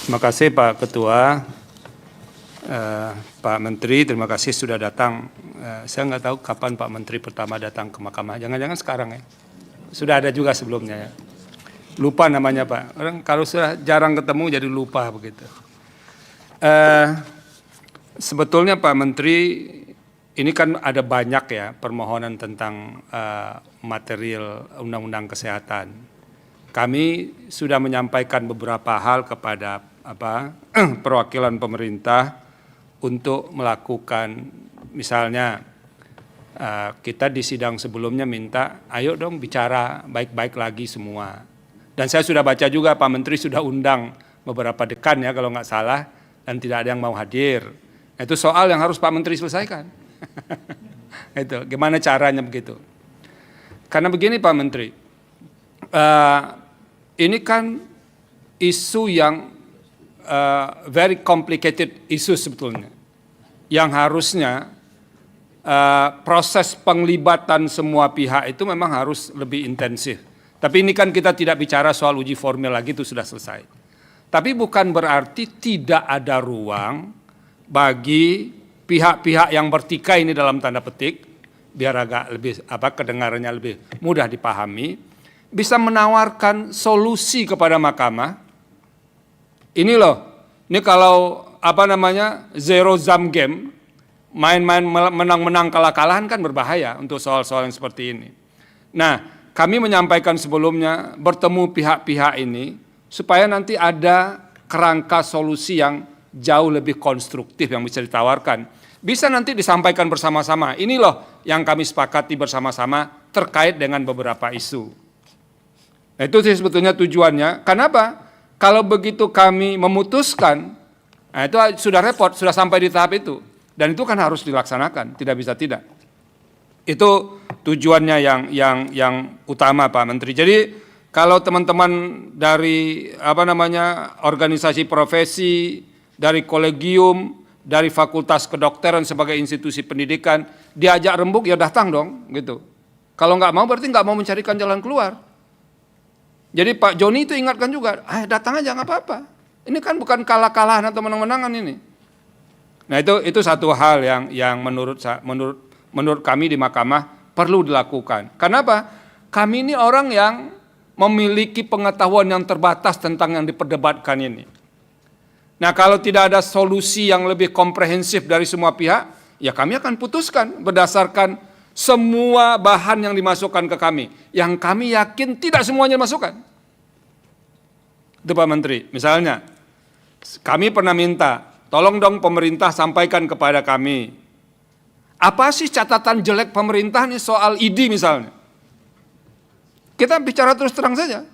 Terima kasih Pak Ketua, Pak Menteri, terima kasih sudah datang. Saya nggak tahu kapan Pak Menteri pertama datang ke Mahkamah, jangan-jangan sekarang ya. Sudah ada juga sebelumnya ya. Lupa namanya Pak, orang kalau sudah jarang ketemu jadi lupa begitu. Sebetulnya Pak Menteri, ini kan ada banyak ya permohonan tentang material undang-undang kesehatan. Kami sudah menyampaikan beberapa hal kepada perwakilan pemerintah untuk melakukan, misalnya kita di sidang sebelumnya minta, ayo dong bicara baik-baik lagi semua. Dan saya sudah baca juga Pak Menteri sudah undang beberapa dekan ya kalau nggak salah, dan tidak ada yang mau hadir. Nah, itu soal yang harus Pak Menteri selesaikan. Itu gimana caranya begitu? Karena begini Pak Menteri, ini kan isu yang very complicated isu sebetulnya, yang harusnya proses penglibatan semua pihak itu memang harus lebih intensif. Tapi ini kan kita tidak bicara soal uji formil lagi, itu sudah selesai. Tapi bukan berarti tidak ada ruang bagi pihak-pihak yang bertikai ini dalam tanda petik, biar agak lebih kedengarannya lebih mudah dipahami, bisa menawarkan solusi kepada mahkamah. Ini loh, ini kalau zero sum game, main-main menang-menang kalah-kalahan kan berbahaya untuk soal-soal yang seperti ini. Nah, kami menyampaikan sebelumnya bertemu pihak-pihak ini supaya nanti ada kerangka solusi yang jauh lebih konstruktif yang bisa ditawarkan. Bisa nanti disampaikan bersama-sama. Ini loh yang kami sepakati bersama-sama terkait dengan beberapa isu. Nah, itu sih sebetulnya tujuannya. Kenapa? Kalau begitu kami memutuskan, nah itu sudah repot, sudah sampai di tahap itu. Dan itu kan harus dilaksanakan, tidak bisa tidak. Itu tujuannya yang utama Pak Menteri. Jadi kalau teman-teman dari organisasi profesi, dari kolegium, dari fakultas kedokteran sebagai institusi pendidikan, diajak rembuk ya datang dong gitu. Kalau nggak mau berarti nggak mau mencarikan jalan keluar. Jadi Pak Joni itu ingatkan juga, datang aja nggak apa-apa. Ini kan bukan kalah-kalahan atau menang-menangan ini. Nah itu satu hal yang menurut kami di mahkamah perlu dilakukan. Kenapa? Kami ini orang yang memiliki pengetahuan yang terbatas tentang yang diperdebatkan ini. Nah kalau tidak ada solusi yang lebih komprehensif dari semua pihak, ya kami akan putuskan berdasarkan semua bahan yang dimasukkan ke kami, yang kami yakin tidak semuanya dimasukkan. Itu Pak Menteri, misalnya kami pernah minta, tolong dong pemerintah sampaikan kepada kami, apa sih catatan jelek pemerintah nih soal ID misalnya. Kita bicara terus terang saja.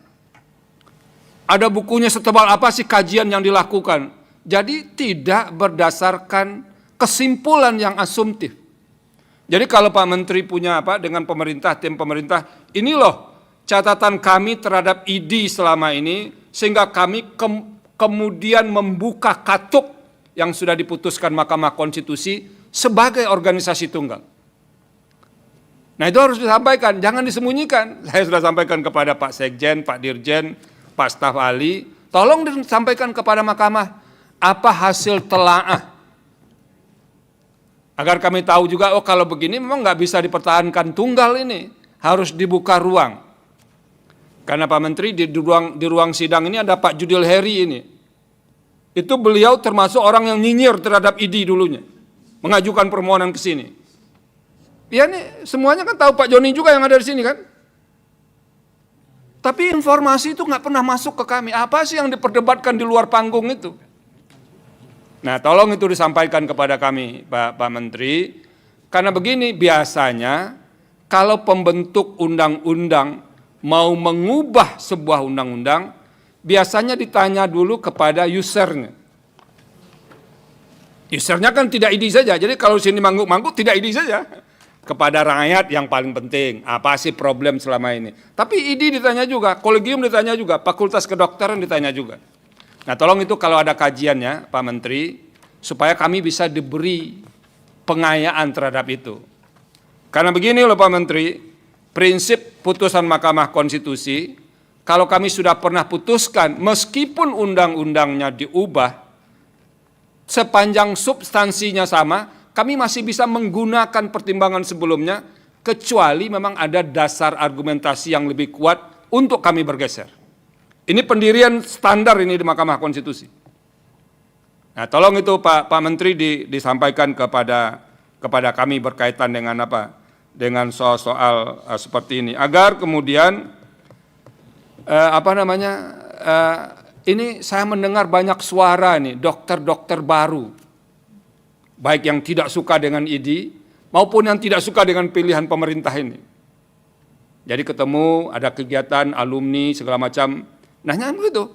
Ada bukunya setebal apa sih kajian yang dilakukan. Jadi tidak berdasarkan kesimpulan yang asumtif. Jadi kalau Pak Menteri punya dengan pemerintah, tim pemerintah, ini loh catatan kami terhadap ID selama ini, sehingga kami kemudian membuka katuk yang sudah diputuskan Mahkamah Konstitusi sebagai organisasi tunggal. Nah itu harus disampaikan, jangan disembunyikan. Saya sudah sampaikan kepada Pak Sekjen, Pak Dirjen, Pak Staf Ahli, tolong disampaikan kepada Mahkamah apa hasil telaah. Agar kami tahu juga, kalau begini memang nggak bisa dipertahankan tunggal ini, harus dibuka ruang. Karena Pak Menteri di ruang sidang ini ada Pak Judil Heri ini. Itu beliau termasuk orang yang nyinyir terhadap ID dulunya, mengajukan permohonan ke sini. Ya nih semuanya kan tahu Pak Joni juga yang ada di sini kan. Tapi informasi itu nggak pernah masuk ke kami. Apa sih yang diperdebatkan di luar panggung itu? Nah, tolong itu disampaikan kepada kami, Pak Menteri. Karena begini, biasanya kalau pembentuk undang-undang mau mengubah sebuah undang-undang, biasanya ditanya dulu kepada usernya. Usernya kan tidak ID saja, jadi kalau sini mangguk-mangguk tidak ID saja. Kepada rakyat yang paling penting, apa sih problem selama ini. Tapi ID ditanya juga, kolegium ditanya juga, fakultas kedokteran ditanya juga. Nah tolong itu kalau ada kajiannya Pak Menteri, supaya kami bisa diberi pengayaan terhadap itu. Karena begini loh Pak Menteri, prinsip putusan Mahkamah Konstitusi, kalau kami sudah pernah putuskan, meskipun undang-undangnya diubah, sepanjang substansinya sama, kami masih bisa menggunakan pertimbangan sebelumnya, kecuali memang ada dasar argumentasi yang lebih kuat untuk kami bergeser. Ini pendirian standar ini di Mahkamah Konstitusi. Nah, tolong itu Pak Menteri disampaikan kepada kami berkaitan dengan apa? Dengan soal seperti ini, agar kemudian ini saya mendengar banyak suara nih, dokter-dokter baru, baik yang tidak suka dengan ID maupun yang tidak suka dengan pilihan pemerintah ini. Jadi ketemu, ada kegiatan alumni segala macam, nanya begitu.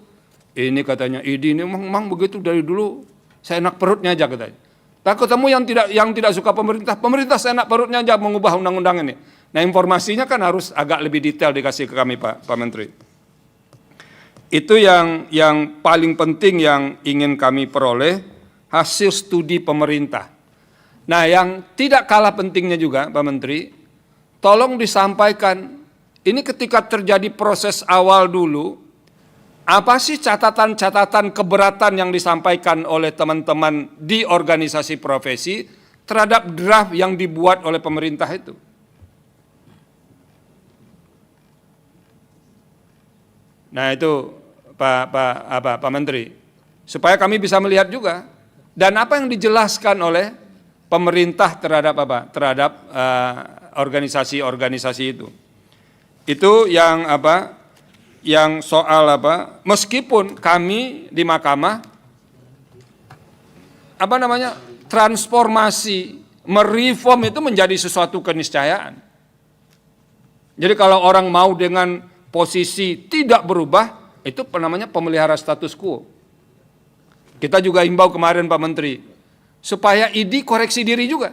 Ini katanya ID ini memang begitu dari dulu, saya enak perutnya aja katanya. Tak ketemu yang tidak suka pemerintah saya enak perutnya aja mengubah undang-undang ini. Nah, informasinya kan harus agak lebih detail dikasih ke kami Pak Menteri. Itu yang paling penting yang ingin kami peroleh, hasil studi pemerintah. Nah, yang tidak kalah pentingnya juga Pak Menteri, tolong disampaikan, ini ketika terjadi proses awal dulu, apa sih catatan-catatan keberatan yang disampaikan oleh teman-teman di organisasi profesi terhadap draft yang dibuat oleh pemerintah itu? Nah, itu Pak Menteri, supaya kami bisa melihat juga, dan apa yang dijelaskan oleh pemerintah terhadap organisasi-organisasi itu. Itu yang yang soal meskipun kami di Mahkamah transformasi, mereform itu menjadi sesuatu keniscayaan. Jadi kalau orang mau dengan posisi tidak berubah, itu namanya pemelihara status quo. Kita juga himbau kemarin Pak Menteri, supaya ID koreksi diri juga.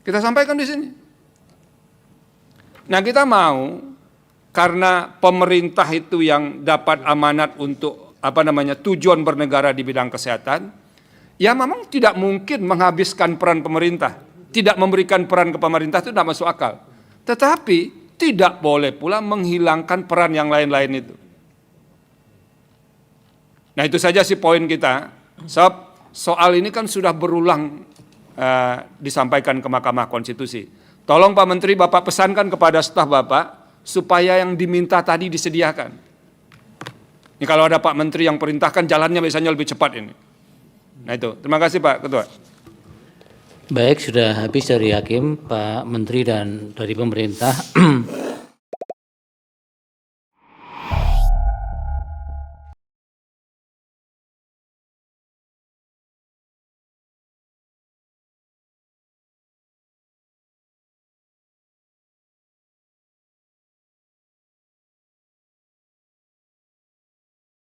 Kita sampaikan di sini. Nah, kita mau, karena pemerintah itu yang dapat amanat untuk tujuan bernegara di bidang kesehatan, ya memang tidak mungkin menghabiskan peran pemerintah, tidak memberikan peran ke pemerintah itu tidak masuk akal. Tetapi tidak boleh pula menghilangkan peran yang lain-lain itu. Nah, itu saja sih poin kita. Soal ini kan sudah berulang disampaikan ke Mahkamah Konstitusi. Tolong Pak Menteri, Bapak pesankan kepada staf Bapak supaya yang diminta tadi disediakan. Ini kalau ada Pak Menteri yang perintahkan, jalannya biasanya lebih cepat ini. Nah itu, terima kasih Pak Ketua. Baik, sudah habis dari Hakim, Pak Menteri dan dari pemerintah.